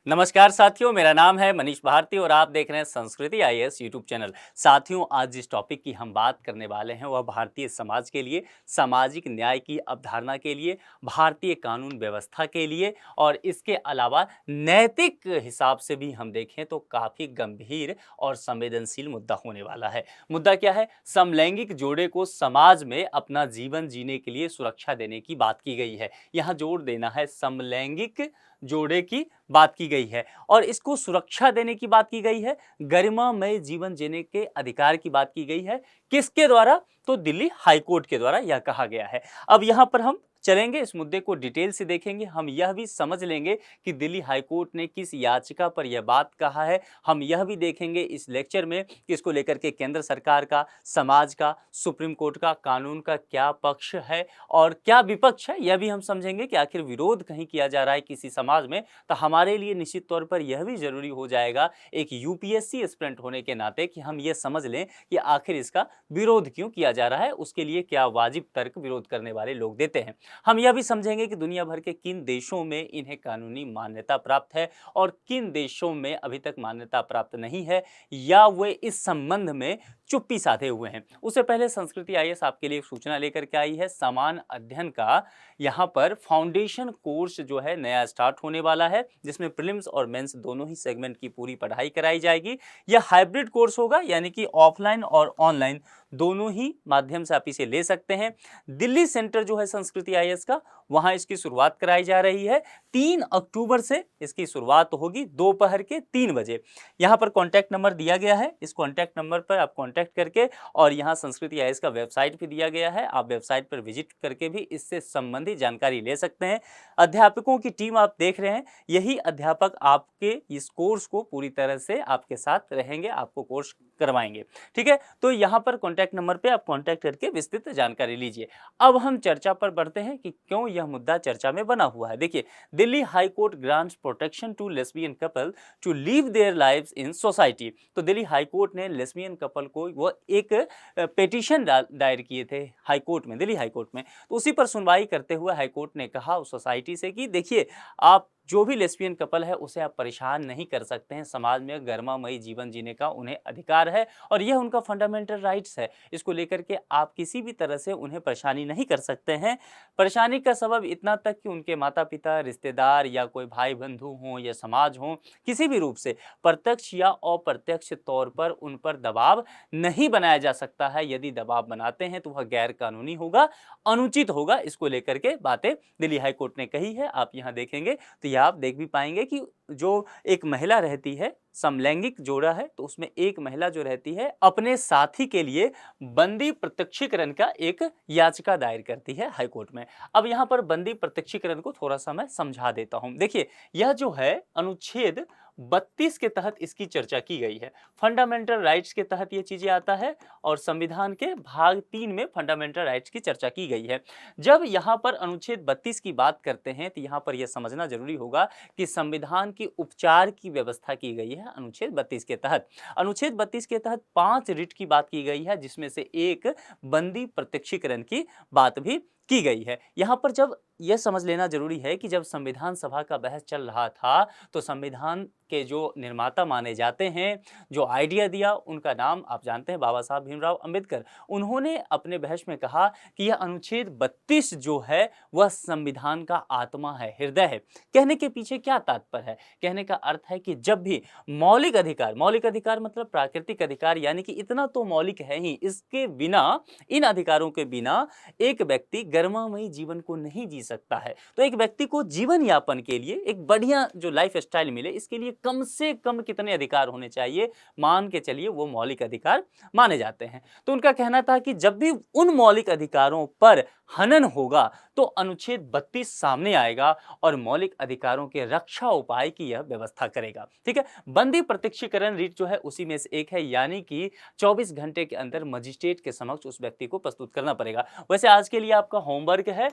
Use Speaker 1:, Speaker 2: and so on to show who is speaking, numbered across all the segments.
Speaker 1: नमस्कार साथियों, मेरा नाम है मनीष भारती और आप देख रहे हैं संस्कृति आईएएस यूट्यूब चैनल। साथियों, आज जिस टॉपिक की हम बात करने वाले हैं वह भारतीय समाज के लिए, सामाजिक न्याय की अवधारणा के लिए, भारतीय कानून व्यवस्था के लिए और इसके अलावा नैतिक हिसाब से भी हम देखें तो काफ़ी गंभीर और संवेदनशील मुद्दा होने वाला है। मुद्दा क्या है? समलैंगिक जोड़े को समाज में अपना जीवन जीने के लिए सुरक्षा देने की बात की गई है। यहाँ जोर देना है, समलैंगिक जोड़े की बात की गई है और इसको सुरक्षा देने की बात की गई है, गरिमामय जीवन जीने के अधिकार की बात की गई है। किसके द्वारा? तो दिल्ली हाई कोर्ट के द्वारा यह कहा गया है। अब यहाँ पर हम चलेंगे, इस मुद्दे को डिटेल से देखेंगे, हम यह भी समझ लेंगे कि दिल्ली हाई कोर्ट ने किस याचिका पर यह बात कहा है। हम यह भी देखेंगे इस लेक्चर में कि इसको लेकर के केंद्र सरकार का, समाज का, सुप्रीम कोर्ट का, कानून का क्या पक्ष है और क्या विपक्ष है। यह भी हम समझेंगे कि आखिर विरोध कहीं किया जा रहा है किसी समाज में, तो हमारे लिए निश्चित तौर पर यह भी जरूरी हो जाएगा एक यूपीएससी एस्पिरेंट होने के नाते कि हम ये समझ लें कि आखिर इसका विरोध क्यों किया जा रहा है, उसके लिए क्या वाजिब तर्क विरोध करने वाले लोग देते हैं। हम यह भी समझेंगे कि दुनिया भर के किन देशों में इन्हें कानूनी मान्यता प्राप्त है और किन देशों में अभी तक मान्यता प्राप्त नहीं है या वे इस संबंध में चुप्पी साधे हुए हैं। उससे पहले संस्कृति आईएएस आपके लिए एक सूचना लेकर के आई है। समान अध्ययन का यहाँ पर फाउंडेशन कोर्स जो है नया स्टार्ट होने वाला है, जिसमें प्रीलिम्स और मेंस दोनों ही सेगमेंट की पूरी पढ़ाई कराई जाएगी। यह हाइब्रिड कोर्स होगा, यानी कि ऑफलाइन और ऑनलाइन दोनों ही माध्यम से आप इसे ले सकते हैं। दिल्ली सेंटर जो है संस्कृति आईएएस का, वहां इसकी शुरुआत कराई जा रही है। 3 अक्टूबर से इसकी शुरुआत होगी दोपहर के 3 बजे। यहाँ पर कॉन्टैक्ट नंबर दिया गया है, इस कॉन्टैक्ट नंबर पर आप कॉन्टैक्ट करके, और यहाँ संस्कृति आईएएस का वेबसाइट भी दिया गया है, आप वेबसाइट पर विजिट करके भी इससे संबंधित जानकारी ले सकते हैं। अध्यापकों की टीम आप देख रहे हैं, यही अध्यापक आपके इस कोर्स को पूरी तरह से आपके साथ रहेंगे, आपको कोर्स करवाएंगे। ठीक है, तो यहाँ पर कॉन्टैक्ट नंबर पे आप कॉन्टैक्ट करके विस्तृत जानकारी लीजिए। अब हम चर्चा पर बढ़ते हैं कि क्यों यह मुद्दा चर्चा में बना हुआ है। देखिए, Delhi high court grants protection to lesbian couple to live their lives in society. तो दिल्ली हाई कोर्ट ने लेस्बियन कपल को वो एक पिटीशन दायर किए थे हाई कोर्ट में, दिल्ली हाई कोर्ट में। तो उसी पर सुनवाई करते हुए हाई कोर्ट ने कहा उस सोसाइटी से कि देखिए, आप जो भी लेस्बियन कपल है उसे आप परेशान नहीं कर सकते हैं, समाज में गरिमामयी जीवन जीने का उन्हें अधिकार है और यह उनका फंडामेंटल राइट्स है। इसको लेकर के आप किसी भी तरह से उन्हें परेशानी नहीं कर सकते हैं। परेशानी का सबब इतना तक कि उनके माता पिता, रिश्तेदार या कोई भाई बंधु हों या समाज हो, किसी भी रूप से प्रत्यक्ष या अप्रत्यक्ष तौर पर उन पर दबाव नहीं बनाया जा सकता है। यदि दबाव बनाते हैं तो वह गैर कानूनी होगा, अनुचित होगा। इसको लेकर के बातें दिल्ली हाई कोर्ट ने कही है। आप यहाँ देखेंगे तो यह आप देख भी पाएंगे कि जो एक महिला रहती है, समलैंगिक जोड़ा है, तो उसमें एक महिला जो रहती है अपने साथी के लिए बंदी प्रत्यक्षीकरण का एक याचिका दायर करती है हाई कोर्ट में। अब यहाँ पर बंदी प्रत्यक्षीकरण को थोड़ा सा मैं समझा देता हूँ। देखिए, यह जो है अनुच्छेद 32 के तहत इसकी चर्चा की गई है। फंडामेंटल राइट्स के तहत ये चीजें आता है और संविधान के भाग 3 में फंडामेंटल राइट्स की चर्चा की गई है। जब यहाँ पर अनुच्छेद 32 की बात करते हैं तो यहाँ पर यह समझना जरूरी होगा कि संविधान की उपचार की व्यवस्था की गई है अनुच्छेद 32 के तहत। अनुच्छेद 32 के तहत 5 रिट की बात की गई है, जिसमें से एक बंदी प्रत्यक्षीकरण की बात भी की गई है। यहाँ पर जब यह समझ लेना जरूरी है कि जब संविधान सभा का बहस चल रहा था तो संविधान के जो निर्माता माने जाते हैं, जो आइडिया दिया, उनका नाम आप जानते हैं, बाबा साहब भीमराव अंबेडकर। उन्होंने अपने बहस में कहा कि यह अनुच्छेद 32 जो है वह संविधान का आत्मा है, हृदय है। कहने के पीछे क्या तात्पर्य है? कहने का अर्थ है कि जब भी मौलिक अधिकार मतलब प्राकृतिक अधिकार, यानी कि इतना तो मौलिक है ही, इसके बिना, इन अधिकारों के बिना एक व्यक्ति गरिमामयी जीवन को नहीं जी सकता है। तो एक व्यक्ति को जीवन यापन के लिए एक बढ़िया जो लाइफ स्टाइल मिले, इसके लिए कम से कम कितने अधिकार होने चाहिए? मान के चलिए वो मौलिक अधिकार माने जाते हैं। तो उनका कहना था कि जब भी उन मौलिक अधिकारों पर हनन होगा तो अनुच्छेद 32 सामने आएगा और मौलिक अधिकारों के रक्षा उपाय की यह व्यवस्था करेगा। ठीक है, बंदी प्रत्यक्षीकरण रीट जो है उसी में से एक है, यानी कि 24 घंटे के अंदर मजिस्ट्रेट के समक्ष उस व्यक्ति को प्रस्तुत करना पड़ेगा। वैसे आज के लिए आपका होमवर्क है,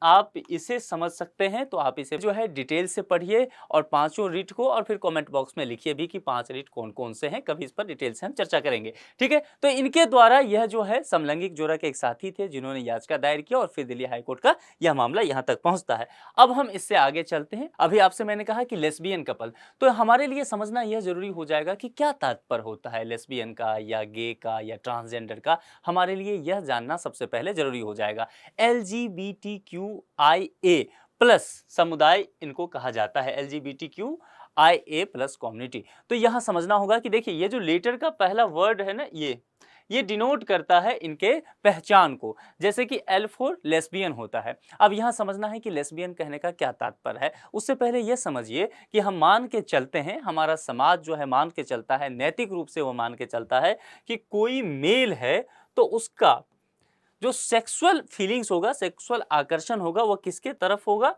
Speaker 1: आप इसे समझ सकते हैं तो आप इसे जो है डिटेल से पढ़िए और 5 रीट को और फिर कमेंट बॉक्स में लिखिए भी कि 5 रीट कौन कौन से हैं, कभी इस पर डिटेल से हम चर्चा करेंगे। ठीक है, तो इनके द्वारा यह जो है समलैंगिक जोड़ा के एक साथी थे जिन्होंने याचिका दायर किया और फिर दिल्ली हाईकोर्ट का यह मामला यहाँ तक पहुँचता है। अब हम इससे आगे चलते हैं। अभी आपसे मैंने कहा कि लेस्बियन कपल, तो हमारे लिए समझना यह जरूरी हो जाएगा कि क्या तात्पर्य होता है लेस्बियन का या गे का या ट्रांसजेंडर का। हमारे लिए यह जानना सबसे पहले जरूरी हो जाएगा। LGBTQIA प्लस समुदाय इनको कहा जाता है, LGBTQIA+ कम्युनिटी। तो यहां समझना होगा कि देखिए ये जो लेटर का पहला वर्ड है ना, ये डिनोट करता है इनके पहचान को, जैसे कि L फॉर लेस्बियन होता है। अब यहाँ समझना है कि लेस्बियन कहने का क्या तात्पर्य है। उससे पहले यह समझिए कि हम मान के चलते हैं, हमारा समाज जो है मान के चलता है, नैतिक रूप से वो मान के चलता है कि कोई मेल है तो उसका जो सेक्सुअल फीलिंग्स होगा, सेक्सुअल आकर्षण होगा, वो किसके तरफ होगा?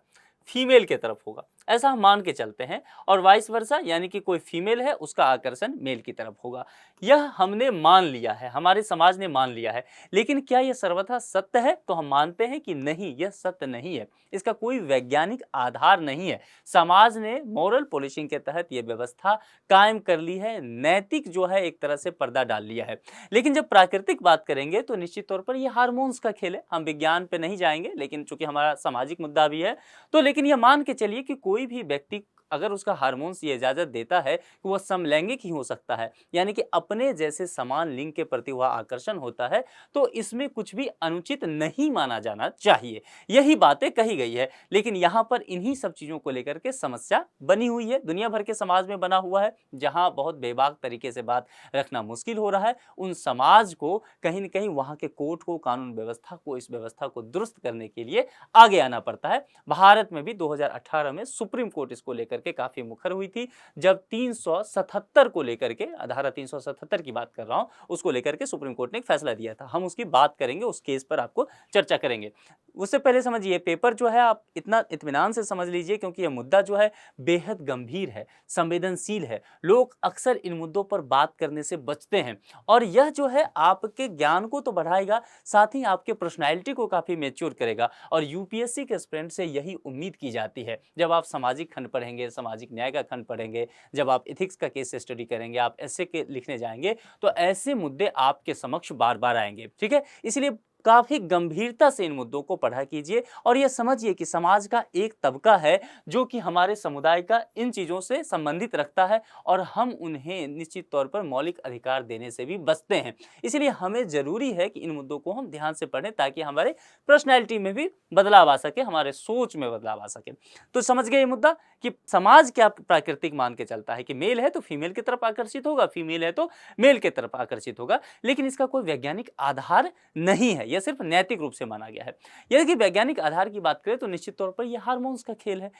Speaker 1: फीमेल के तरफ होगा, ऐसा हम मान के चलते हैं। और वाइस वर्सा, यानी कि कोई फीमेल है उसका आकर्षण मेल की तरफ होगा। यह हमने मान लिया है, हमारे समाज ने मान लिया है। लेकिन क्या यह सर्वथा सत्य है? तो हम मानते हैं कि नहीं, यह सत्य नहीं है, इसका कोई वैज्ञानिक आधार नहीं है। समाज ने मॉरल पॉलिशिंग के तहत यह व्यवस्था कायम कर ली है, नैतिक जो है एक तरह से पर्दा डाल लिया है। लेकिन जब प्राकृतिक बात करेंगे तो निश्चित तौर पर यह हार्मोन्स का खेल है। हम विज्ञान पे नहीं जाएंगे, लेकिन चूंकि हमारा सामाजिक मुद्दा भी है, तो लेकिन यह मान के चलिए कि कोई भी व्यक्ति अगर उसका हार्मोन्स ये इजाजत देता है कि वह समलैंगिक ही हो सकता है, यानी कि अपने जैसे समान लिंग के प्रति वह आकर्षण होता है, तो इसमें कुछ भी अनुचित नहीं माना जाना चाहिए। यही बातें कही गई है। लेकिन यहाँ पर इन्हीं सब चीजों को लेकर के समस्या बनी हुई है, दुनिया भर के समाज में बना हुआ है, जहाँ बहुत बेबाक तरीके से बात रखना मुश्किल हो रहा है। उन समाज को कहीं न कहीं वहाँ के कोर्ट को, कानून व्यवस्था को, इस व्यवस्था को दुरुस्त करने के लिए आगे आना पड़ता है। भारत में भी 2018 में सुप्रीम कोर्ट इसको लेकर के काफी मुखर हुई थी, जब 377 को लेकर के, धारा 377 की बात कर रहा हूं, उसको लेकर के सुप्रीम कोर्ट ने एक फैसला दिया था। हम उसकी बात करेंगे, उस केस पर आपको चर्चा करेंगे। उससे पहले समझिए, पेपर जो है आप इतना इत्मीनान से समझ लीजिए, क्योंकि यह मुद्दा जो है बेहद गंभीर है, संवेदनशील है। लोग अक्सर इन मुद्दों पर बात करने से बचते हैं, और यह जो है आपके ज्ञान को तो बढ़ाएगा, साथ ही आपके पर्सनैलिटी को काफी मैच्योर करेगा। और यूपीएससी के एस्पिरेंट से यही उम्मीद की जाती है। जब आप सामाजिक खंड पढ़ेंगे, सामाजिक न्याय का खंड पढ़ेंगे, जब आप एथिक्स का केस स्टडी करेंगे, आप एसे के लिखने जाएंगे, तो ऐसे मुद्दे आपके समक्ष बार बार आएंगे। ठीक है, इसलिए काफी गंभीरता से इन मुद्दों को पढ़ा कीजिए, और यह समझिए कि समाज का एक तबका है जो कि हमारे समुदाय का इन चीजों से संबंधित रखता है, और हम उन्हें निश्चित तौर पर मौलिक अधिकार देने से भी बचते हैं। इसलिए हमें जरूरी है कि इन मुद्दों को हम ध्यान से पढ़ें, ताकि हमारे पर्सनैलिटी में भी बदलाव आ सके, हमारे सोच में बदलाव आ सके। तो समझ गए ये मुद्दा कि समाज क्या प्राकृतिक मान के चलता है कि मेल है तो फीमेल की तरफ आकर्षित होगा, फीमेल है तो मेल की तरफ आकर्षित होगा। लेकिन इसका कोई वैज्ञानिक आधार नहीं है, यह सिर्फ नैतिक रूप से माना गया है। यदि वैज्ञानिक आधार की बात करें तो निश्चित तौर पर यह हार्मोन्स का खेल है,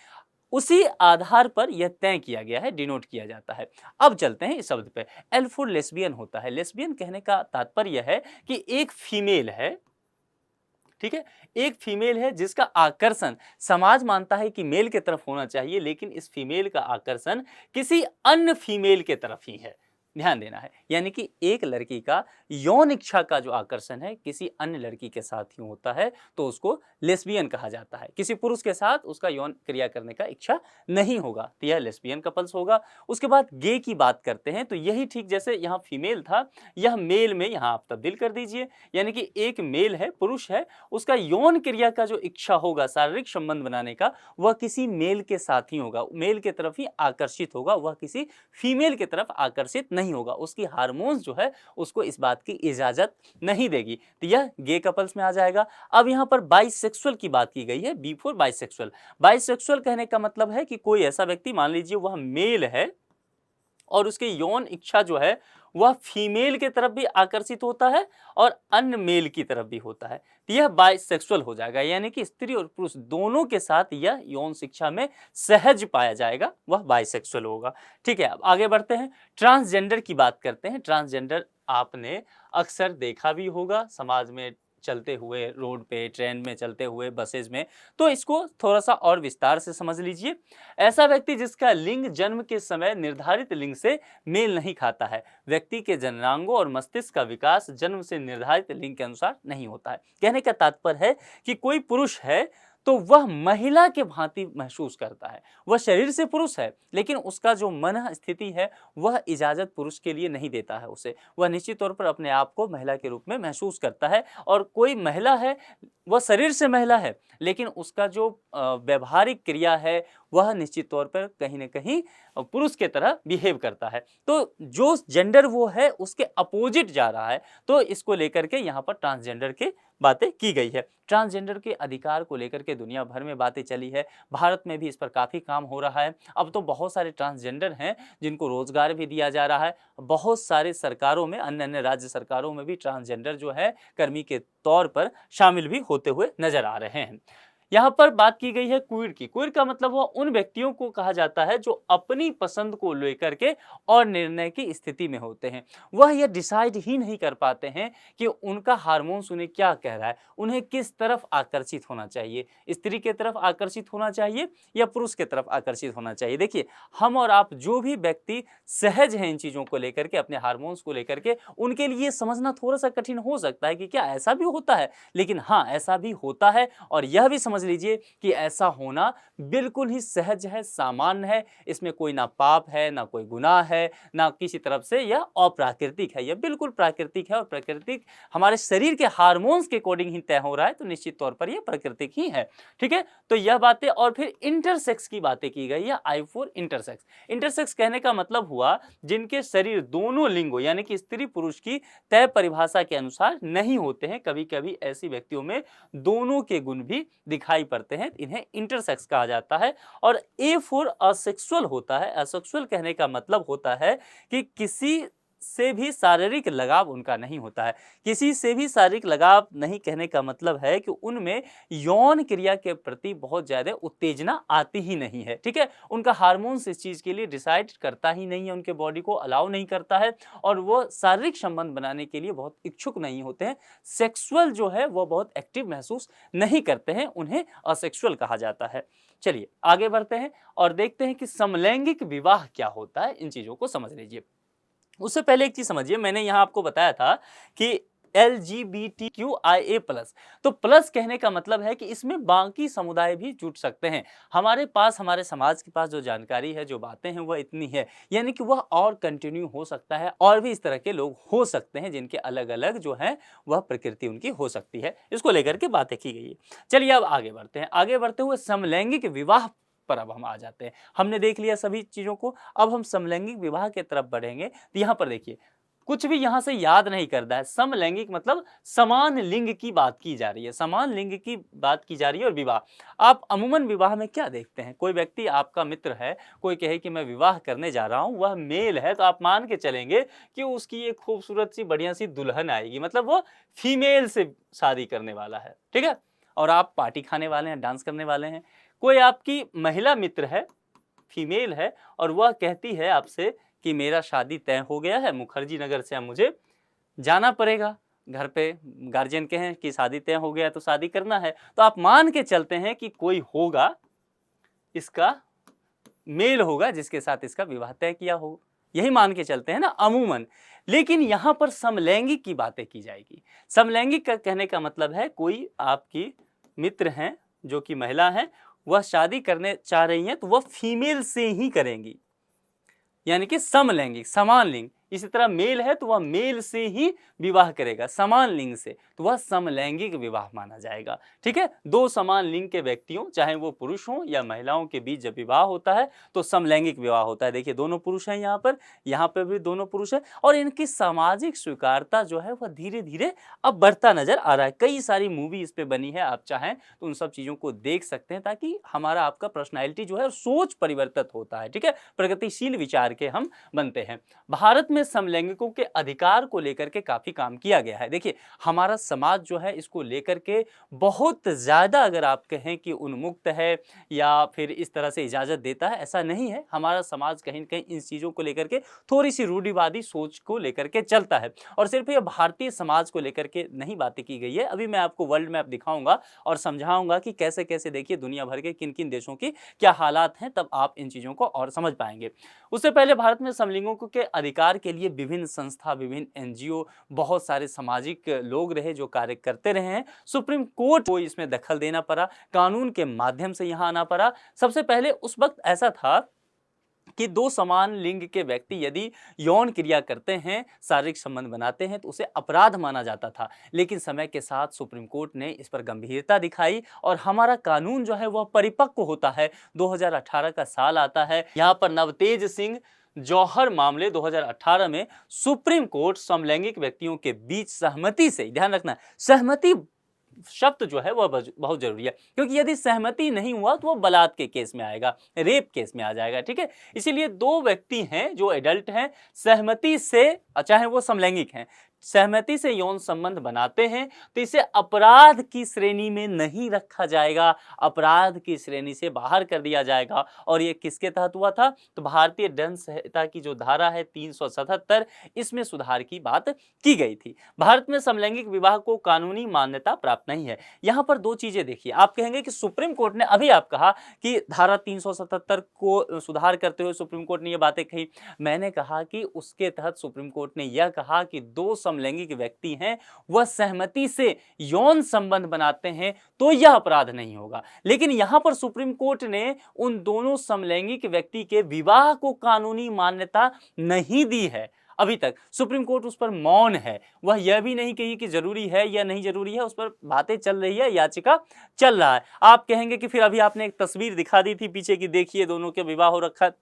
Speaker 1: उसी आधार पर यह तय किया गया है, डिनोट किया जाता है। अब चलते हैं इस शब्द पे। एल फॉर लेस्बियन होता है। लेस्बियन कहने का तात्पर्य यह है कि एक फीमेल है, ठीक है, एक फीमेल है जिसका आकर्षण समाज मानता है कि मेल की तरफ होना चाहिए, लेकिन इस फीमेल का आकर्षण किसी अन्य फीमेल के तरफ ही है। ध्यान देना है, यानी कि एक लड़की का यौन इच्छा का जो आकर्षण है किसी अन्य लड़की के साथ ही होता है, तो उसको लेस्बियन कहा जाता है। किसी पुरुष के साथ उसका यौन क्रिया करने का इच्छा नहीं होगा, तो यह लेस्बियन कपल्स होगा। उसके बाद गे की बात करते हैं, तो यही ठीक जैसे यहाँ फीमेल था, यह मेल में यहाँ आप तब्दील कर दीजिए, यानी कि एक मेल है, पुरुष है, उसका यौन क्रिया का जो इच्छा होगा, शारीरिक संबंध बनाने का, वह किसी मेल के साथ ही होगा, मेल के तरफ ही आकर्षित होगा, वह किसी फीमेल की तरफ आकर्षित नहीं होगा। उसकी हार्मोन्स जो है उसको इस बात की इजाजत नहीं देगी, तो यह गे कपल्स में आ जाएगा। अब यहाँ पर बाइसेक्सुअल की बात की गई है, बी फॉर बाइसेक्सुअल। बाइसेक्सुअल कहने का मतलब है कि कोई ऐसा व्यक्ति, मान लीजिए वह मेल है और उसकी यौन इच्छा जो है वह फीमेल की तरफ भी आकर्षित होता है और अन्य मेल की तरफ भी होता है, तो यह बाइसेक्सुअल हो जाएगा, यानी कि स्त्री और पुरुष दोनों के साथ यह यौन शिक्षा में सहज पाया जाएगा, वह बाइसेक्सुअल होगा। ठीक है, अब आगे बढ़ते हैं, ट्रांसजेंडर की बात करते हैं। ट्रांसजेंडर आपने अक्सर देखा भी होगा समाज में चलते हुए, रोड पे, ट्रेन में चलते हुए, बसेज में, तो इसको थोड़ा सा और विस्तार से समझ लीजिए। ऐसा व्यक्ति जिसका लिंग जन्म के समय निर्धारित लिंग से मेल नहीं खाता है। व्यक्ति के जननांगों और मस्तिष्क का विकास जन्म से निर्धारित लिंग के अनुसार नहीं होता है। कहने का तात्पर्य है कि कोई पुरुष है तो वह महिला के भांति महसूस करता है। वह शरीर से पुरुष है, लेकिन उसका जो मन स्थिति है वह इजाज़त पुरुष के लिए नहीं देता है उसे। वह निश्चित तौर पर अपने आप को महिला के रूप में महसूस करता है, और कोई महिला है, वह शरीर से महिला है, लेकिन उसका जो व्यावहारिक क्रिया है वह निश्चित तौर पर कहीं न कहीं पुरुष के तरह बिहेव करता है। तो जो जेंडर वो है उसके अपोजिट जा रहा है। तो इसको लेकर के यहाँ पर ट्रांसजेंडर की बातें की गई है। ट्रांसजेंडर के अधिकार को लेकर के दुनिया भर में बातें चली है। भारत में भी इस पर काफ़ी काम हो रहा है। अब तो बहुत सारे ट्रांसजेंडर हैं जिनको रोजगार भी दिया जा रहा है। बहुत सारे सरकारों में, अन्य राज्य सरकारों में भी ट्रांसजेंडर जो है कर्मी के तौर पर शामिल भी होते हुए नजर आ रहे हैं। यहाँ पर बात की गई है क्वीर की। क्वीर का मतलब वह उन व्यक्तियों को कहा जाता है जो अपनी पसंद को लेकर के और निर्णय की स्थिति में होते हैं। वह यह डिसाइड ही नहीं कर पाते हैं कि उनका हार्मोन्स उन्हें क्या कह रहा है, उन्हें किस तरफ आकर्षित होना चाहिए, स्त्री के तरफ आकर्षित होना चाहिए या पुरुष के तरफ आकर्षित होना चाहिए। देखिए, हम और आप जो भी व्यक्ति सहज हैं इन चीज़ों को लेकर के, अपने हार्मोन्स को लेकर के, उनके लिए समझना थोड़ा सा कठिन हो सकता है कि क्या ऐसा भी होता है। लेकिन हाँ, ऐसा भी होता है, और यह भी समझ लीजिए कि ऐसा होना बिल्कुल ही सहज है, सामान्य है। इसमें कोई ना पाप है, ना कोई गुनाह है, ना किसी तरफ से यह अप्राकृतिक है। यह बिल्कुल प्राकृतिक है, और प्राकृतिक हमारे शरीर के हार्मोन्स के अकॉर्डिंग ही तय हो रहा है, तो निश्चित तौर पर यह प्राकृतिक ही है। ठीक है, तो यह बातें। और फिर इंटरसेक्स की बातें की गई है। I for intersex. इंटरसेक्स कहने का मतलब हुआ जिनके शरीर दोनों लिंगों यानी कि स्त्री पुरुष की तय परिभाषा के अनुसार नहीं होते हैं। कभी कभी ऐसी व्यक्तियों में दोनों के गुण भी दिखाई पड़ते हैं, इन्हें इंटरसेक्स कहा जाता है। और ए फॉर असेक्सुअल होता है। असेक्सुअल कहने का मतलब होता है कि किसी से भी शारीरिक लगाव उनका नहीं होता है। किसी से भी शारीरिक लगाव नहीं कहने का मतलब है कि उनमें यौन क्रिया के प्रति बहुत ज़्यादा उत्तेजना आती ही नहीं है। ठीक है, उनका हार्मोन्स इस चीज़ के लिए डिसाइड करता ही नहीं है, उनके बॉडी को अलाउ नहीं करता है, और वो शारीरिक संबंध बनाने के लिए बहुत इच्छुक नहीं होते हैं। सेक्सुअल जो है वो बहुत एक्टिव महसूस नहीं करते हैं, उन्हें असेक्सुअल कहा जाता है। चलिए आगे बढ़ते हैं और देखते हैं कि समलैंगिक विवाह क्या होता है। इन चीज़ों को समझ लीजिए। उससे पहले एक चीज समझिए, मैंने यहाँ आपको बताया था कि LGBTQIA+, तो प्लस कहने का मतलब है कि इसमें बाकी समुदाय भी जुट सकते हैं। हमारे पास, हमारे समाज के पास जो जानकारी है, जो बातें हैं, वह इतनी है, यानी कि वह और कंटिन्यू हो सकता है, और भी इस तरह के लोग हो सकते हैं जिनके अलग अलग जो है वह प्रकृति उनकी हो सकती है। इसको लेकर के बातें की गई है। चलिए अब आगे बढ़ते हैं। आगे बढ़ते हुए समलैंगिक विवाह पर अब हम आ जाते हैं। हमने देख लिया सभी चीजों को, अब हम समलैंगिक विवाह की तरफ बढ़ेंगे। तो यहाँ पर देखिए, कुछ भी यहां से याद नहीं करना है। समलैंगिक मतलब समान लिंग की बात की जा रही है, समान लिंग की बात की जा रही है। और विवाह, आप अमूमन विवाह में क्या देखते हैं? कोई व्यक्ति आपका मित्र है, कोई कहे कि मैं विवाह करने जा रहा हूं, वह मेल है, तो आप मान के चलेंगे कि उसकी एक खूबसूरत सी बढ़िया सी दुल्हन आएगी, मतलब वो फीमेल से शादी करने वाला है। ठीक है, और आप पार्टी खाने वाले हैं, डांस करने वाले हैं। कोई आपकी महिला मित्र है, फीमेल है, और वह कहती है आपसे कि मेरा शादी तय हो गया है, मुखर्जी नगर से अब मुझे जाना पड़ेगा, घर पे गार्जियन कहें कि शादी तय हो गया है तो शादी करना है, तो आप मान के चलते हैं कि कोई होगा, इसका मेल होगा जिसके साथ इसका विवाह तय किया हो, यही मान के चलते हैं ना अमूमन। लेकिन यहाँ पर समलैंगिक की बातें की जाएगी। समलैंगिक का कहने का मतलब है कोई आपकी मित्र हैं जो कि महिला हैं, वह शादी करने चाह रही हैं, तो वह फीमेल से ही करेंगी, यानी कि समलैंगिक, समान लिंग। इसी तरह मेल है तो वह मेल से ही विवाह करेगा, समान लिंग से, तो वह समलैंगिक विवाह माना जाएगा। ठीक है, दो समान लिंग के व्यक्तियों, चाहे वो पुरुष हों या महिलाओं के बीच जब विवाह होता है तो समलैंगिक विवाह होता है। देखिए, दोनों पुरुष हैं यहाँ पर भी दोनों पुरुष हैं, और इनकी सामाजिक स्वीकारता जो है वह धीरे धीरे अब बढ़ता नजर आ रहा है। कई सारी मूवी इस पे बनी है, आप चाहें तो उन सब चीजों को देख सकते हैं, ताकि हमारा आपका पर्सनैलिटी जो है सोच परिवर्तित होता है। ठीक है, प्रगतिशील विचार के हम बनते हैं। भारत में समलैंगिकों के अधिकार को लेकर के काफी काम किया गया है। देखिए, हमारा समाज जो है इसको लेकर के बहुत ज्यादा, अगर आप कहें कि उन्मुक्त है या फिर इस तरह से इजाजत देता है, ऐसा नहीं है। हमारा समाज कहीं न कहीं इन चीजों को लेकर के थोड़ी सी रूढ़िवादी सोच को लेकर के चलता है। और सिर्फ ये भारतीय समाज को लेकर के नहीं बातें की गई है। अभी मैं आपको वर्ल्ड मैप दिखाऊंगा और समझाऊंगा कि कैसे कैसे, देखिए, दुनिया भर के किन किन देशों की क्या हालात हैं, तब आप इन चीजों को और समझ पाएंगे। उससे पहले भारत में समलिंगों के अधिकार के के लिए विभिन्न संस्था, विभिन्न एनजीओ, बहुत सारे सामाजिक लोग रहे जो कार्य करते रहे हैं। सुप्रीम कोर्ट को इसमें दखल देना पड़ा, कानून के माध्यम से यहाँ आना पड़ा। सबसे पहले उस वक्त ऐसा था कि दो समान लिंग के व्यक्ति यदि यौन क्रिया करते हैं, शारीरिक संबंध बनाते हैं, तो उसे अपराध माना जाता था। लेकिन समय के साथ सुप्रीम कोर्ट ने इस पर गंभीरता दिखाई और हमारा कानून जो है वह परिपक्व होता है। 2018 का साल आता है, यहाँ पर नवतेज सिंह जौहर मामले 2018 में सुप्रीम कोर्ट समलैंगिक व्यक्तियों के बीच सहमति से, ध्यान रखना, सहमति शब्द जो है वह बहुत जरूरी है, क्योंकि यदि सहमति नहीं हुआ तो वह बलात्कार के केस में आएगा, रेप केस में आ जाएगा। ठीक है, इसीलिए दो व्यक्ति हैं जो एडल्ट हैं, सहमति से, चाहे वो समलैंगिक हैं, सहमति से यौन संबंध बनाते हैं तो इसे अपराध की श्रेणी में नहीं रखा जाएगा, अपराध की श्रेणी से बाहर कर दिया जाएगा। और ये किसके तहत हुआ था? तो भारतीय दंड संहिता की जो धारा है 377, इसमें सुधार की बात की गई थी। भारत में समलैंगिक विवाह को कानूनी मान्यता प्राप्त नहीं है। यहाँ पर दो चीजें देखिए, आप कहेंगे कि सुप्रीम कोर्ट ने, अभी आप कहा कि धारा 377 को सुधार करते हुए सुप्रीम कोर्ट ने ये बातें कही। मैंने कहा कि उसके तहत सुप्रीम कोर्ट ने यह कहा कि दो समलैंगिक व्यक्ति हैं, वह सहमति से यौन संबंध बनाते हैं तो यह अपराध नहीं होगा। लेकिन यहां पर सुप्रीम कोर्ट ने उन दोनों समलैंगिक व्यक्ति के विवाह को कानूनी मान्यता नहीं दी है। अभी तक सुप्रीम कोर्ट उस पर मौन है, वह यह भी नहीं कही कि जरूरी है या नहीं जरूरी है, उस पर बातें चल रही है, याचिका चल रहा है। आप कहेंगे कि फिर अभी आपने एक तस्वीर दिखा दी थी पीछे की, देखिए दोनों के विवाह हो रखा है।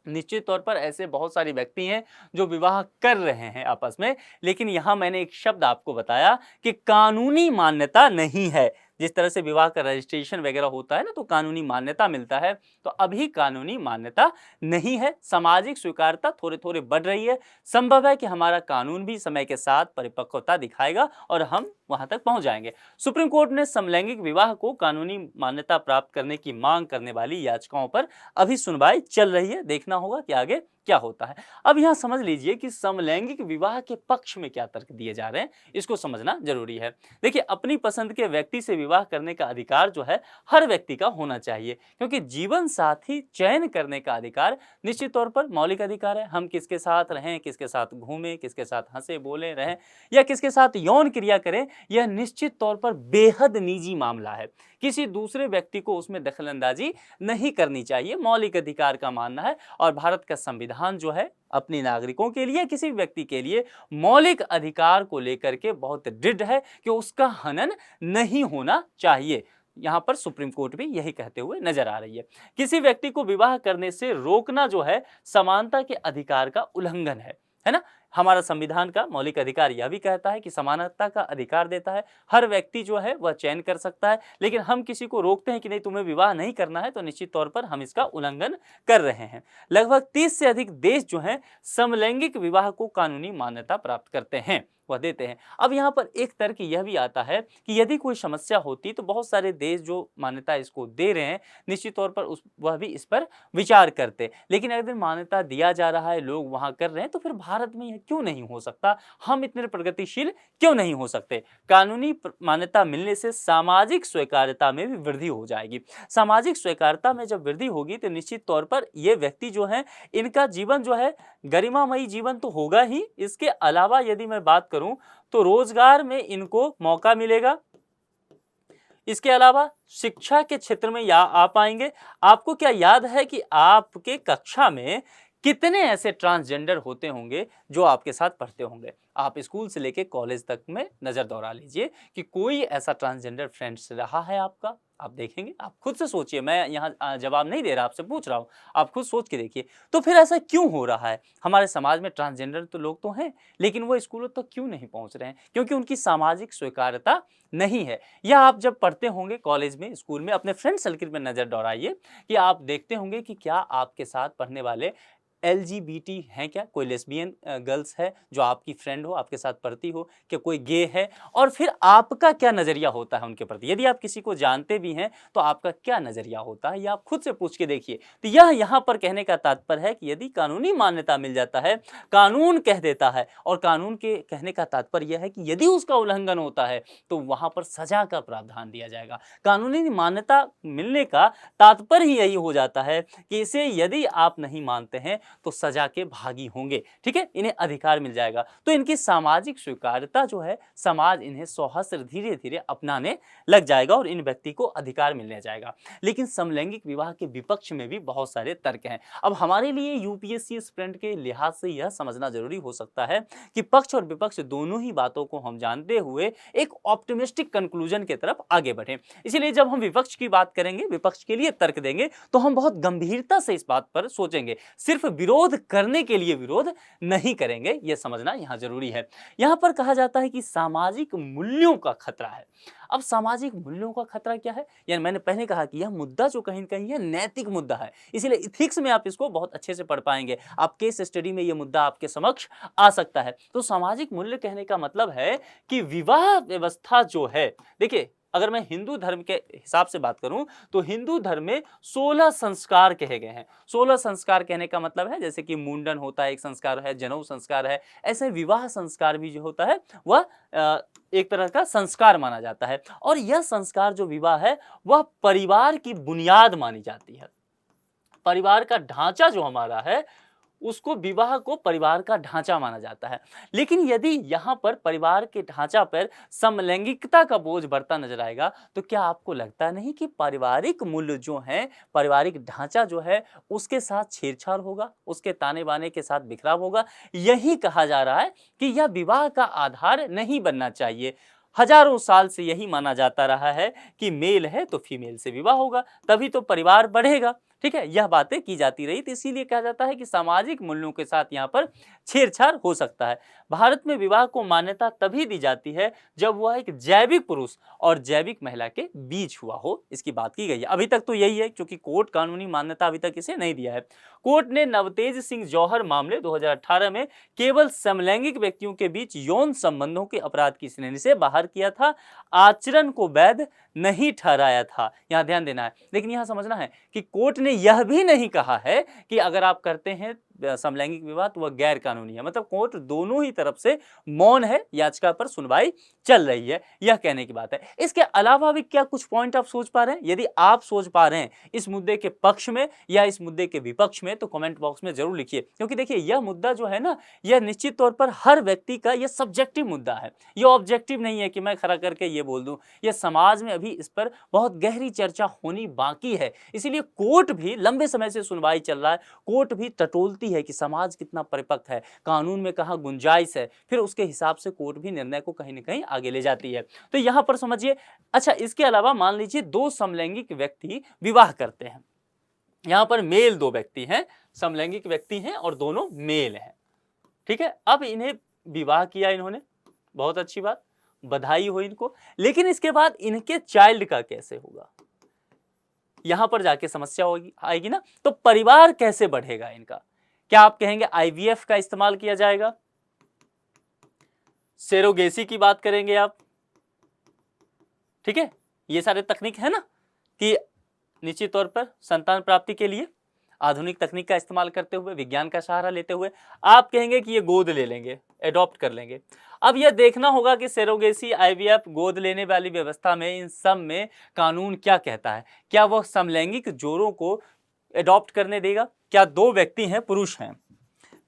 Speaker 1: निश्चित तौर पर ऐसे बहुत सारे व्यक्ति हैं जो विवाह कर रहे हैं आपस में, लेकिन यहां मैंने एक शब्द आपको बताया कि कानूनी मान्यता नहीं है। जिस तरह से विवाह का रजिस्ट्रेशन वगैरह होता है ना, तो कानूनी मान्यता मिलता है, तो अभी कानूनी मान्यता नहीं है। सामाजिक स्वीकार्यता थोड़े थोड़े बढ़ रही है, संभव है कि हमारा कानून भी समय के साथ परिपक्वता दिखाएगा और हम वहां तक पहुंच जाएंगे। सुप्रीम कोर्ट ने समलैंगिक विवाह को कानूनी मान्यता प्राप्त करने की मांग करने वाली याचिकाओं पर अभी सुनवाई चल रही है, देखना होगा कि आगे क्या होता है। अब यहां समझ लीजिए कि समलैंगिक विवाह के पक्ष में क्या तर्क दिए जा रहे हैं, इसको समझना जरूरी है। देखिए, अपनी पसंद के व्यक्ति से विवाह करने का अधिकार जो है हर व्यक्ति का होना चाहिए, क्योंकि जीवन साथी चयन करने का अधिकार निश्चित तौर पर मौलिक अधिकार है। हम किसके साथ रहें, किसके साथ घूमें, किसके साथ हंसे बोले रहें या किसके साथ यौन क्रिया करें, यह निश्चित तौर पर बेहद निजी मामला है। किसी दूसरे व्यक्ति को उसमें दखलंदाजी नहीं करनी चाहिए, मौलिक अधिकार का मानना है। और भारत का संविधान जो है अपने नागरिकों के लिए, किसी व्यक्ति के लिए मौलिक अधिकार को लेकर के बहुत दृढ़ है कि उसका हनन नहीं होना चाहिए। यहाँ पर सुप्रीम कोर्ट भी यही कहते हुए नजर आ रही है। किसी व्यक्ति को विवाह करने से रोकना जो है समानता के अधिकार का उल्लंघन है ना। हमारा संविधान का मौलिक अधिकार यह भी कहता है कि समानता का अधिकार देता है, हर व्यक्ति जो है वह चयन कर सकता है। लेकिन हम किसी को रोकते हैं कि नहीं तुम्हें विवाह नहीं करना है, तो निश्चित तौर पर हम इसका उल्लंघन कर रहे हैं। लगभग 30 से अधिक देश जो हैं समलैंगिक विवाह को कानूनी मान्यता प्राप्त करते हैं, वह देते हैं। अब यहाँ पर एक तर्क यह भी आता है कि यदि कोई समस्या होती तो बहुत सारे देश जो मान्यता इसको दे रहे हैं निश्चित तौर पर वह भी इस पर विचार करते। लेकिन अगर मान्यता दिया जा रहा है, लोग वहाँ कर रहे हैं, तो फिर भारत में यह क्यों नहीं हो सकता? हम इतने प्रगतिशील क्यों नहीं हो सकते? कानूनी मान्यता मिलने से सामाजिक स्वीकार्यता में भी वृद्धि हो जाएगी। सामाजिक स्वीकार्यता में जब वृद्धि होगी तो निश्चित तौर पर ये व्यक्ति जो हैं इनका जीवन जो है गरिमामयी जीवन तो होगा ही, इसके अलावा यदि मैं बात करूं तो रोजगार में इनको मौका मिलेगा, इसके अलावा शिक्षा के क्षेत्र में या आ पाएंगे। आपको क्या याद है कि आपके कक्षा में कितने ऐसे ट्रांसजेंडर होते होंगे जो आपके साथ पढ़ते होंगे? आप स्कूल से लेके कॉलेज तक में नजर दौड़ा लीजिए कि कोई ऐसा ट्रांसजेंडर फ्रेंड्स रहा है आपका। आप देखेंगे, आप खुद से सोचिए, मैं यहाँ जवाब नहीं दे रहा, आपसे पूछ रहा हूँ, आप खुद सोच के देखिए। तो फिर ऐसा क्यों हो रहा है? हमारे समाज में ट्रांसजेंडर तो लोग तो हैं, लेकिन वो स्कूलों तक क्यों नहीं पहुँच रहे हैं? क्योंकि उनकी सामाजिक स्वीकार्यता नहीं है। या आप जब पढ़ते होंगे कॉलेज में, स्कूल में, अपने फ्रेंड सर्किल में नजर दौड़ाइए कि आप देखते होंगे कि क्या आपके साथ पढ़ने वाले LGBT हैं, क्या कोई लेस्बियन गर्ल्स है जो आपकी फ्रेंड हो, आपके साथ पढ़ती हो, क्या कोई गे है? और फिर आपका क्या नज़रिया होता है उनके प्रति? यदि आप किसी को जानते भी हैं तो आपका क्या नज़रिया होता है, या आप खुद से पूछ के देखिए। तो यह यहाँ पर कहने का तात्पर्य है कि यदि कानूनी मान्यता मिल जाता है, कानून कह देता है, और कानून के कहने का तात्पर्य यह है कि यदि उसका उल्लंघन होता है तो वहाँ पर सजा का प्रावधान दिया जाएगा। कानूनी मान्यता मिलने का तात्पर्य ही यही हो जाता है कि इसे यदि आप नहीं मानते हैं तो सजा के भागी होंगे। ठीक है, इन्हें अधिकार मिल जाएगा। तो इनकी सामाजिक स्वीकार्यता जो है, समाज इन्हें सौहस्त्र धीरे धीरे अपनाने लग जाएगा और इन व्यक्ति को अधिकार मिलने जाएगा। लेकिन समलैंगिक विवाह के विपक्ष में भी बहुत सारे तर्क हैं। अब हमारे लिए यूपीएससी एस्पिरेंट के लिहाज से यह समझना जरूरी हो सकता है कि पक्ष और विपक्ष दोनों ही बातों को हम जानते हुए एक ऑप्टिमिस्टिक कंक्लूजन की तरफ आगे बढ़े। इसीलिए जब हम विपक्ष की बात करेंगे, विपक्ष के लिए तर्क देंगे, तो हम बहुत गंभीरता से इस बात पर सोचेंगे। सिर्फ विरोध करने के लिए विरोध नहीं करेंगे, यह समझना यहां जरूरी है। यहां पर कहा जाता है कि सामाजिक मूल्यों का खतरा है। अब सामाजिक मूल्यों का खतरा क्या है? यानी मैंने पहले कहा कि यह मुद्दा जो कहीं न कहीं है नैतिक मुद्दा है, इसीलिए इथिक्स में आप इसको बहुत अच्छे से पढ़ पाएंगे। आप केस स्टडी में यह मुद्दा आपके समक्ष आ सकता है। तो सामाजिक मूल्य कहने का मतलब है कि विवाह व्यवस्था जो है, देखिए अगर मैं हिंदू धर्म के हिसाब से बात करूं तो हिंदू धर्म में 16 संस्कार कहे गए हैं। 16 संस्कार कहने का मतलब है जैसे कि मुंडन होता है, एक संस्कार है, जनेऊ संस्कार है, ऐसे विवाह संस्कार भी जो होता है वह एक तरह का संस्कार माना जाता है। और यह संस्कार जो विवाह है वह परिवार की बुनियाद मानी जाती है। परिवार का ढांचा जो हमारा है उसको, विवाह को परिवार का ढांचा माना जाता है। लेकिन यदि यहाँ पर परिवार के ढांचा पर समलैंगिकता का बोझ बढ़ता नजर आएगा तो क्या आपको लगता नहीं कि पारिवारिक मूल्य जो हैं, पारिवारिक ढांचा जो है उसके साथ छेड़छाड़ होगा, उसके ताने बाने के साथ बिखराव होगा? यही कहा जा रहा है कि यह विवाह का आधार नहीं बनना चाहिए। हजारों साल से यही माना जाता रहा है कि मेल है तो फीमेल से विवाह होगा, तभी तो परिवार बढ़ेगा। ठीक है, यह बातें की जाती रही, तो इसीलिए कहा जाता है कि सामाजिक मूल्यों के साथ यहाँ पर छेड़छाड़ हो सकता है। भारत में विवाह को मान्यता तभी दी जाती है जब वह एक जैविक पुरुष और जैविक महिला के बीच हुआ हो, इसकी बात की गई है। अभी तक तो यही है, क्योंकि कोर्ट कानूनी मान्यता अभी तक इसे नहीं दिया है। कोर्ट ने नवतेज सिंह जौहर मामले 2018 में केवल समलैंगिक व्यक्तियों के बीच यौन संबंधों के अपराध की श्रेणी से बाहर किया था, आचरण को वैध नहीं ठहराया था। यहां ध्यान देना है। लेकिन यहां समझना है कि कोर्ट ने यह भी नहीं कहा है कि अगर आप करते हैं समलैंगिक विवाह तो वह गैर कानूनी है। मतलब कोर्ट दोनों ही तरफ से मौन है, याचिका पर सुनवाई चल रही है, यह कहने की बात है। इसके अलावा भी क्या कुछ पॉइंट आप सोच पा रहे हैं? यदि आप सोच पा रहे हैं इस मुद्दे के पक्ष में या इस मुद्दे के विपक्ष में, तो कमेंट बॉक्स में जरूर लिखिए। क्योंकि देखिए यह मुद्दा जो है ना, यह निश्चित तौर पर हर व्यक्ति का यह सब्जेक्टिव मुद्दा है। यह ऑब्जेक्टिव नहीं है कि मैं खड़ा करके ये बोल दूं। यह समाज में अभी इस पर बहुत गहरी चर्चा होनी बाकी है। इसीलिए कोर्ट भी लंबे समय से सुनवाई चल रहा है। कोर्ट भी टटोलती है कि समाज कितना परिपक्व है, कानून में कहाँ गुंजाइश है, फिर उसके हिसाब से कोर्ट भी निर्णय को कहीं ना कहीं आगे ले जाती है। तो यहां पर समझिए। अच्छा, इसके अलावा मान लीजिए दो समलैंगिक व्यक्ति विवाह करते हैं। यहां पर मेल दो व्यक्ति हैं, समलैंगिक व्यक्ति हैं और दोनों मेल हैं। ठीक है, अब इन्हें विवाह किया इन्होंने, बहुत अच्छी बात, बधाई हो इनको। लेकिन इसके बाद इनके चाइल्ड का कैसे होगा? यहां पर जाके समस्या होगी, आएगी ना। तो परिवार कैसे बढ़ेगा इनका? क्या आप कहेंगे आईवीएफ का इस्तेमाल किया जाएगा? सेरोगेसी की बात करेंगे आप? ठीक है, ये सारे तकनीक है ना कि निश्चित तौर पर संतान प्राप्ति के लिए आधुनिक तकनीक का इस्तेमाल करते हुए, विज्ञान का सहारा लेते हुए आप कहेंगे कि ये गोद ले लेंगे, एडॉप्ट कर लेंगे। अब यह देखना होगा कि सेरोगेसी, आईवीएफ, गोद लेने वाली व्यवस्था में, इन सब में कानून क्या कहता है। क्या वह समलैंगिक जोड़ों को एडॉप्ट करने देगा? क्या दो व्यक्ति हैं, पुरुष हैं,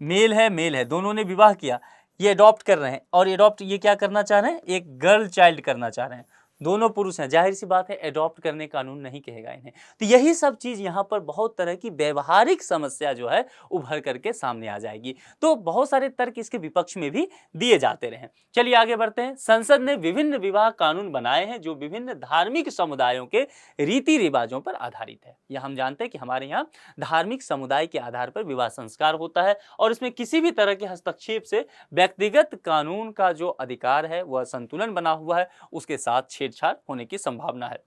Speaker 1: मेल है, दोनों ने विवाह किया, ये एडॉप्ट कर रहे हैं, और एडॉप्ट ये क्या करना चाह रहे हैं? एक गर्ल चाइल्ड करना चाह रहे हैं। दोनों पुरुष हैं, जाहिर सी बात है एडॉप्ट करने कानून नहीं कहेगा इन्हें। तो यही सब चीज यहाँ पर बहुत तरह की व्यवहारिक समस्या जो है उभर करके सामने आ जाएगी। तो बहुत सारे तर्क इसके विपक्ष में भी दिए जाते रहे। चलिए आगे बढ़ते हैं। संसद ने विभिन्न विवाह कानून बनाए हैं जो विभिन्न धार्मिक समुदायों के रीति रिवाजों पर आधारित है। यह हम जानते हैं कि हमारे यहाँ धार्मिक समुदाय के आधार पर विवाह संस्कार होता है और इसमें किसी भी तरह के हस्तक्षेप से व्यक्तिगत कानून का जो अधिकार है वह संतुलन बना हुआ है, उसके साथ छेड़छाड़ होने की संभावना है।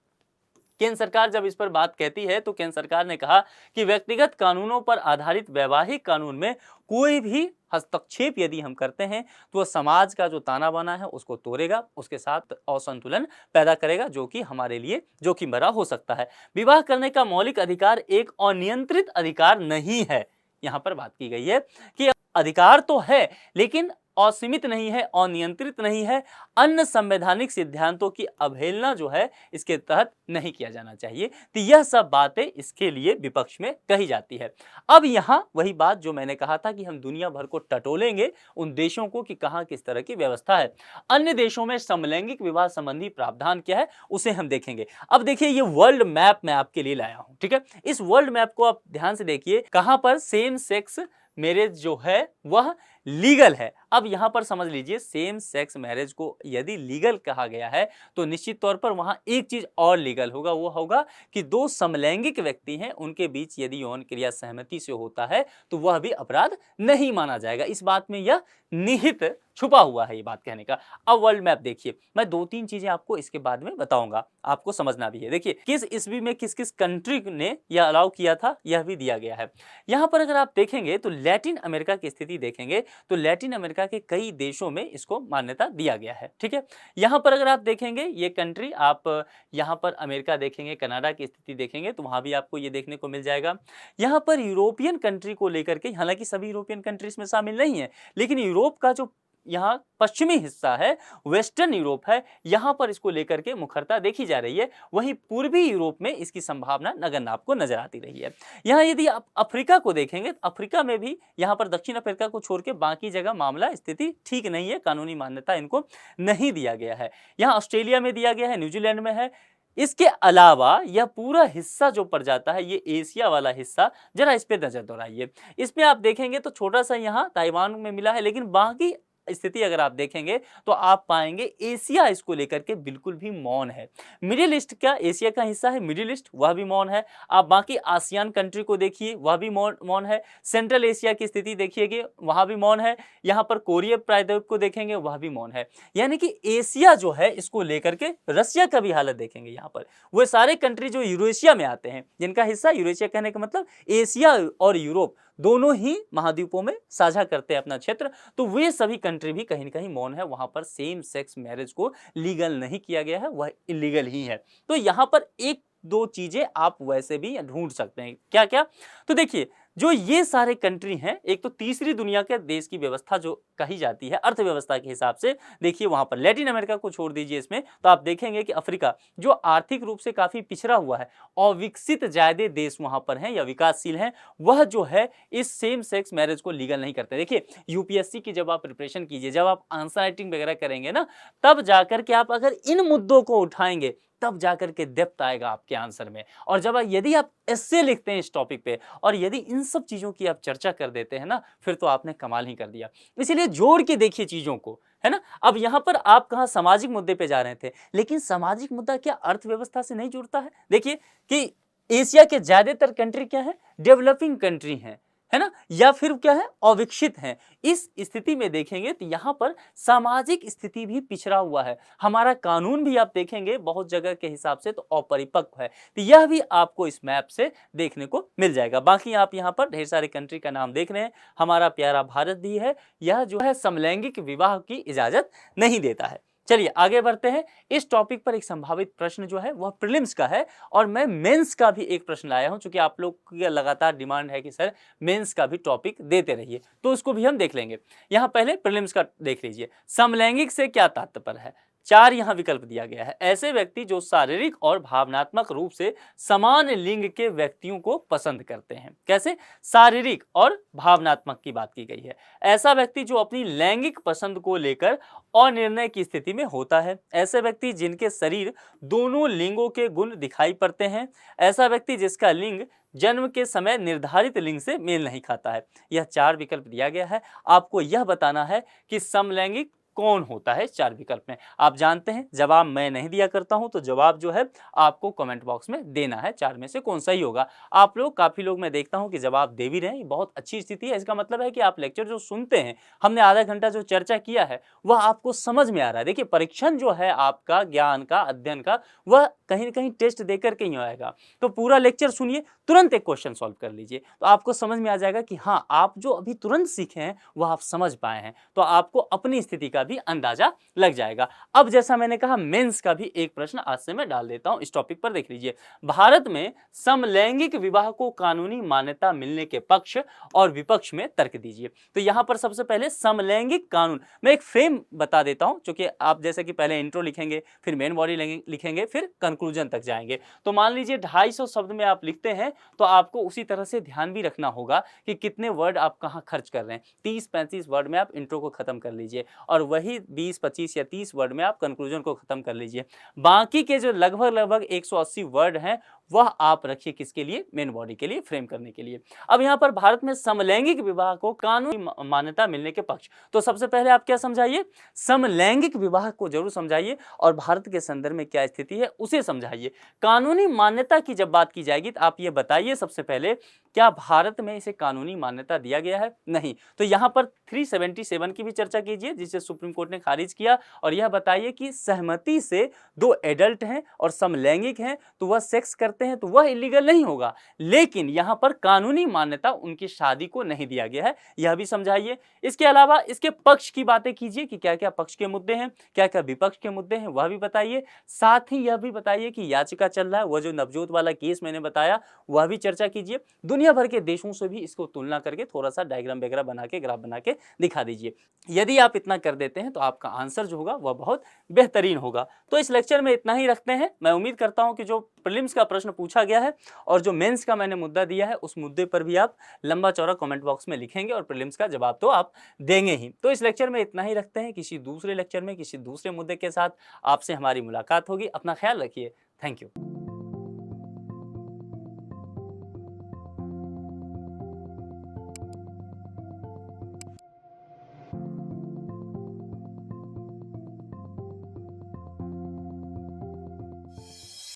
Speaker 1: केंद्र सरकार जब इस पर बात कहती है तो केंद्र सरकार ने कहा कि व्यक्तिगत कानूनों पर आधारित वैवाहिक कानून में कोई भी हस्तक्षेप यदि हम करते हैं तो वह समाज का जो ताना बाना है उसको तोड़ेगा, उसके साथ असंतुलन पैदा करेगा जो कि हमारे लिए जोखिम भरा हो सकता है। विवाह करने का मौलिक अधिकार एक अनियंत्रित अधिकार नहीं है। यहां पर बात की गई है कि अधिकार तो है लेकिन असीमित नहीं है, अनियंत्रित नहीं है, अन्य संवैधानिक सिद्धांतों की अवहेलना जो है इसके तहत नहीं किया जाना चाहिए। तो यह सब बातें इसके लिए विपक्ष में कही जाती है। अब यहाँ वही बात जो मैंने कहा था कि हम दुनिया भर को टटोलेंगे उन देशों को कि कहाँ किस तरह की व्यवस्था है, अन्य देशों में समलैंगिक विवाह संबंधी प्रावधान क्या है उसे हम देखेंगे। अब देखिए ये वर्ल्ड मैप मैं आपके लिए लाया हूं, ठीक है। इस वर्ल्ड मैप को आप ध्यान से देखिए, कहां पर सेम सेक्स मैरिज जो है वह लीगल है। अब यहां पर समझ लीजिए, सेम सेक्स मैरिज को यदि लीगल कहा गया है तो निश्चित तौर पर वहां एक चीज और लीगल होगा, वो होगा कि दो समलैंगिक व्यक्ति हैं उनके बीच यदि यौन क्रिया सहमति से होता है तो वह भी अपराध नहीं माना जाएगा। इस बात में यह निहित छुपा हुआ है ये बात कहने का। अब वर्ल्ड मैप देखिए, मैं 2-3 चीजें आपको इसके बाद में बताऊंगा, आपको समझना भी है। देखिए किस ईस्वी में किस किस कंट्री ने यह अलाउ किया था यह भी दिया गया है। यहां पर अगर आप देखेंगे तो लैटिन अमेरिका की स्थिति देखेंगे तो लैटिन अमेरिका के कई देशों में इसको मान्यता दिया गया है, ठीक है। यहां पर अगर आप देखेंगे ये कंट्री, आप यहां पर अमेरिका देखेंगे, कनाडा की स्थिति देखेंगे तो वहां भी आपको ये देखने को मिल जाएगा। यहां पर यूरोपियन कंट्री को लेकर के, हालांकि सभी यूरोपियन कंट्रीज में शामिल नहीं है, लेकिन यूरोप का जो यहाँ पश्चिमी हिस्सा है, वेस्टर्न यूरोप है, यहाँ पर इसको लेकर के मुखरता देखी जा रही है। वहीं पूर्वी यूरोप में इसकी संभावना नगण्य आपको नजर आती रही है। यहाँ यदि आप अफ्रीका को देखेंगे तो अफ्रीका में भी यहाँ पर दक्षिण अफ्रीका को छोड़ के बाकी जगह मामला स्थिति ठीक नहीं है, कानूनी मान्यता इनको नहीं दिया गया है। यहाँ ऑस्ट्रेलिया में दिया गया है, न्यूजीलैंड में है। इसके अलावा यह पूरा हिस्सा जो पड़ जाता है, ये एशिया वाला हिस्सा, जरा इस पे नजर दौड़ाइए। इसमें आप देखेंगे तो छोटा सा यहाँ ताइवान में मिला है, लेकिन बाकी स्थिति अगर आप देखेंगे तो आप पाएंगे एशिया इसको लेकर के बिल्कुल भी मौन है। मिडिल ईस्ट का एशिया का हिस्सा है, मिडिल ईस्ट वह भी मौन है। आप बाकी आसियान कंट्री को देखिए, वह भी मौन है। सेंट्रल एशिया की स्थिति देखिएगा, वहां भी मौन है। यहाँ पर कोरिया प्रायद्वीप को देखेंगे, वह भी मौन है। यानी कि एशिया जो है इसको लेकर के, रसिया का भी हालत देखेंगे, यहाँ पर वो सारे कंट्री जो यूरेशिया में आते हैं, जिनका हिस्सा, यूरेशिया कहने का मतलब एशिया और यूरोप दोनों ही महाद्वीपों में साझा करते हैं अपना क्षेत्र, तो वे सभी कंट्री भी कहीं न कहीं मौन है। वहां पर सेम सेक्स मैरिज को लीगल नहीं किया गया है, वह इलीगल ही है। तो यहां पर एक दो चीजें आप वैसे भी ढूंढ सकते हैं। क्या क्या? तो देखिए, जो ये सारे कंट्री हैं, एक तो तीसरी दुनिया के देश की व्यवस्था जो कही जाती है अर्थव्यवस्था के हिसाब से, देखिए वहां पर लैटिन अमेरिका को छोड़ दीजिए इसमें, तो आप देखेंगे कि अफ्रीका जो आर्थिक रूप से काफी पिछड़ा हुआ है, अविकसित ज्यादा देश वहां पर हैं या विकासशील हैं, वह जो है इस सेम सेक्स मैरिज को लीगल नहीं करते। देखिए यूपीएससी की जब आप प्रिपरेशन कीजिए, जब आप आंसर राइटिंग वगैरह करेंगे ना, तब जाकर के आप अगर इन मुद्दों को उठाएंगे तब जाकर के डेप्थ आएगा आपके आंसर में। और जब यदि आप एस्से लिखते हैं इस टॉपिक पे और यदि इन सब चीजों की आप चर्चा कर देते हैं ना, फिर तो आपने कमाल ही कर दिया। इसीलिए जोड़ के देखिए चीजों को, है ना। अब यहाँ पर आप कहाँ सामाजिक मुद्दे पे जा रहे थे, लेकिन सामाजिक मुद्दा क्या अर्थव्यवस्था से नहीं जुड़ता है? देखिए कि एशिया के ज्यादातर कंट्री क्या है, डेवलपिंग कंट्री हैं, है ना, या फिर क्या है, अविकसित हैं। इस स्थिति में देखेंगे तो यहाँ पर सामाजिक स्थिति भी पिछड़ा हुआ है। हमारा कानून भी आप देखेंगे बहुत जगह के हिसाब से तो अपरिपक्व है। तो यह भी आपको इस मैप से देखने को मिल जाएगा। बाकी आप यहाँ पर ढेर सारे कंट्री का नाम देख रहे हैं, हमारा प्यारा भारत भी है, यह जो है समलैंगिक विवाह की इजाजत नहीं देता है। चलिए आगे बढ़ते हैं। इस टॉपिक पर एक संभावित प्रश्न जो है वह प्रीलिम्स का है, और मैं मेंस का भी एक प्रश्न लाया हूं, क्योंकि आप लोग की लगातार डिमांड है कि सर मेंस का भी टॉपिक देते रहिए, तो उसको भी हम देख लेंगे। यहां पहले प्रीलिम्स का देख लीजिए। समलैंगिक से क्या तात्पर्य है? 4 यहाँ विकल्प दिया गया है। ऐसे व्यक्ति जो शारीरिक और भावनात्मक रूप से समान लिंग के व्यक्तियों को पसंद करते हैं। कैसे? शारीरिक और भावनात्मक की बात की गई है। ऐसा व्यक्ति जो अपनी लैंगिक पसंद को लेकर अनिर्णय की स्थिति में होता है। ऐसे व्यक्ति जिनके शरीर दोनों लिंगों के गुण दिखाई पड़ते हैं। ऐसा व्यक्ति जिसका लिंग जन्म के समय निर्धारित लिंग से मेल नहीं खाता है। यह 4 विकल्प दिया गया है। आपको यह बताना है कि समलैंगिक कौन होता है 4 विकल्प में। आप जानते हैं जवाब मैं नहीं दिया करता हूं, तो जवाब जो है आपको कमेंट बॉक्स में देना है, 4 में से कौन सही होगा। आप लोग, काफी लोग मैं देखता हूं कि जवाब दे भी रहे हैं, बहुत अच्छी स्थिति है। इसका मतलब है कि आप लेक्चर जो सुनते हैं, हमने आधा घंटा जो चर्चा किया है वह आपको समझ में आ रहा है। देखिए परीक्षण जो है आपका ज्ञान का, अध्ययन का, वह कहीं ना कहीं टेस्ट देकर के ही आएगा। तो पूरा लेक्चर सुनिए, तुरंत एक क्वेश्चन सॉल्व कर लीजिए, तो आपको समझ में आ जाएगा कि हाँ, आप जो अभी तुरंत सीखे हैं वह आप समझ पाए हैं। तो आपको अपनी स्थिति का का भी अंदाजा लग जाएगा। अब जैसा मैंने कहा, मेंस का भी एक प्रश्न आज से मैं डाल देता हूं इस टॉपिक पर। देख लीजिए, भारत में समलैंगिक विवाह को कानूनी मान्यता मिलने के पक्ष और विपक्ष में तर्क दीजिए। तो यहां पर सबसे पहले समलैंगिक कानून, मैं एक फ्रेम बता देता हूं, क्योंकि आप जैसे कि पहले इंट्रो लिखेंगे, फिर मेन बॉडी लिखेंगे, फिर कंक्लूजन तक जाएंगे। तो मान लीजिए 250 शब्द में आप लिखते हैं, तो आपको उसी तरह से ध्यान भी रखना होगा कि कितने वर्ड आप कहां खर्च कर रहे हैं। 30-35 वर्ड में आप इंट्रो को खत्म कर लीजिए, और वही 20-25 या 30 वर्ड में आप कंक्लूजन को खत्म कर लीजिए। बाकी के जो लगभग 180 वर्ड हैं, वह आप रखिए किसके लिए? मेन बॉडी के लिए, फ्रेम करने के लिए। अब यहां पर भारत में समलैंगिक विवाह को कानूनी मान्यता मिलने के पक्ष, तो सबसे पहले आप क्या समझाइए? समलैंगिक विवाह को जरूर समझाइए, और भारत के संदर्भ में क्या स्थिति है उसे समझाइए। कानूनी मान्यता की जब बात की जाएगी, तो आप ये बताइए सबसे पहले, क्या भारत में इसे कानूनी मान्यता दिया गया है? नहीं। तो यहां पर 377 की भी चर्चा कीजिए, जिसे सुप्रीम कोर्ट ने खारिज किया, और यह बताइए कि सहमति से दो एडल्ट हैं और समलैंगिक हैं, तो वह सेक्स करते हैं, तो वह इलीगल नहीं होगा। लेकिन यहां पर कानूनी मान्यता उनकी शादी को नहीं दिया गया है, यह भी समझाइए। इसके अलावा इसके पक्ष की बातें कीजिए कि क्या क्या पक्ष के मुद्दे हैं, क्या क्या विपक्ष के मुद्दे हैं, वह भी बताइए। साथ ही यह भी बताइए कि याचिका चल रहा है, वह जो नवजोत वाला केस मैंने बताया, वह भी चर्चा कीजिए। दुनिया भर के देशों से भी इसको तुलना करके थोड़ा सा डायग्राम वगैरह बना के, ग्राफ बना के दिखा दीजिए। यदि आप इतना कर देते हैं, तो आपका आंसर जो होगा वह बहुत बेहतरीन होगा। तो इस लेक्चर में इतना ही रखते हैं। मैं उम्मीद करता हूं कि जो प्रीलिम्स का प्रश्न पूछा गया है और जो मेंस का मैंने मुद्दा दिया है, उस मुद्दे पर भी आप लंबा चौड़ा कमेंट बॉक्स में लिखेंगे, और प्रीलिम्स का जवाब तो आप देंगे ही। तो इस लेक्चर में इतना ही रखते हैं। किसी दूसरे लेक्चर में किसी दूसरे मुद्दे के साथ आपसे हमारी मुलाकात होगी। अपना ख्याल रखिए। Thank you.